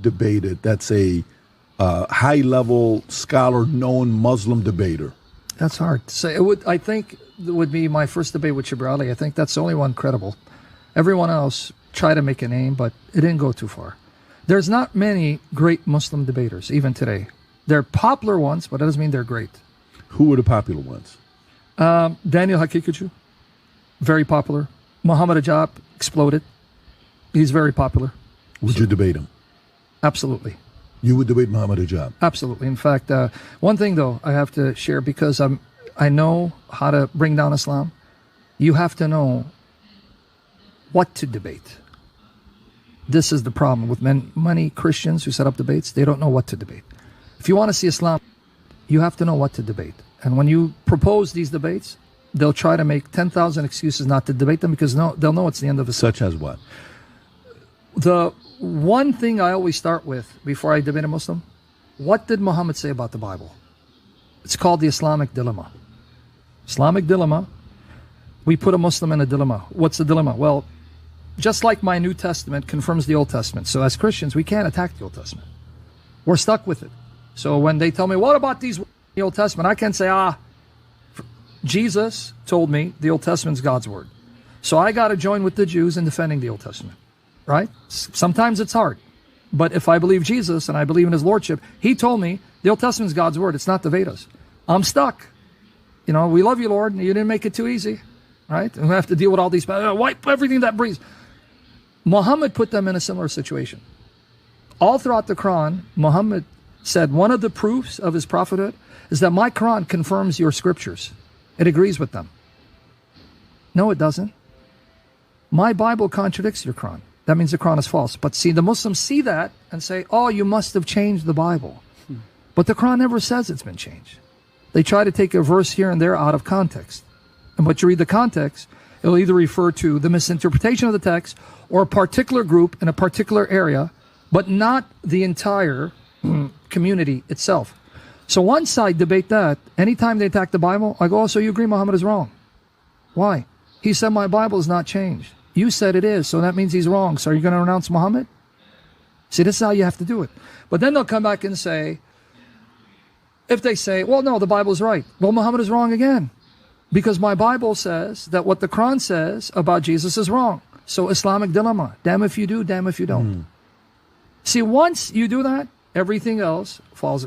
debated that's a high-level scholar, known Muslim debater? That's hard to say. I think it would be my first debate with Shibrali. I think that's the only one credible. Everyone else tried to make a name, but it didn't go too far. There's not many great Muslim debaters, even today. They're popular ones, but that doesn't mean they're great. Who were the popular ones? Daniel Hakikuchu, very popular. Muhammad Ajab exploded. He's very popular. Would you debate him? Absolutely. You would debate Muhammad Ajab? Absolutely. In fact, one thing, though, I have to share, because I know how to bring down Islam. You have to know what to debate. This is the problem with many Christians who set up debates. They don't know what to debate. If you want to see Islam, you have to know what to debate. And when you propose these debates, they'll try to make 10,000 excuses not to debate them, because they'll know it's the end of Islam. Such as what? The one thing I always start with before I debate a Muslim, what did Muhammad say about the Bible? It's called the Islamic dilemma. Islamic dilemma, we put a Muslim in a dilemma. What's the dilemma? Well, just like my New Testament confirms the Old Testament. So as Christians, we can't attack the Old Testament. We're stuck with it. So when they tell me, what about these in the Old Testament? I can say, Jesus told me the Old Testament's God's word. So I got to join with the Jews in defending the Old Testament. Right? Sometimes it's hard. But if I believe Jesus and I believe in his lordship, he told me the Old Testament's God's word. It's not the Vedas. I'm stuck. You know, we love you, Lord, and you didn't make it too easy. Right? And we have to deal with all these, wipe everything that breathes. Muhammad put them in a similar situation. All throughout the Quran, Muhammad said one of the proofs of his prophethood is that my Quran confirms your scriptures. It agrees with them. No, it doesn't. My Bible contradicts your Quran. That means the Quran is false. But see, the Muslims see that and say, oh, you must have changed the Bible. But the Quran never says it's been changed. They try to take a verse here and there out of context. And but you read the context, it'll either refer to the misinterpretation of the text or a particular group in a particular area, but not the entire community itself. So one side debate that. Anytime they attack the Bible, I go, oh, so you agree Muhammad is wrong. Why? He said my Bible is not changed. You said it is, so that means he's wrong. So are you going to renounce Muhammad? See, this is how you have to do it. But then they'll come back and say, if they say, well, no, the Bible is right. Well, Muhammad is wrong again. Because my Bible says that what the Quran says about Jesus is wrong. So Islamic dilemma. Damn if you do, damn if you don't. See, once you do that, everything else falls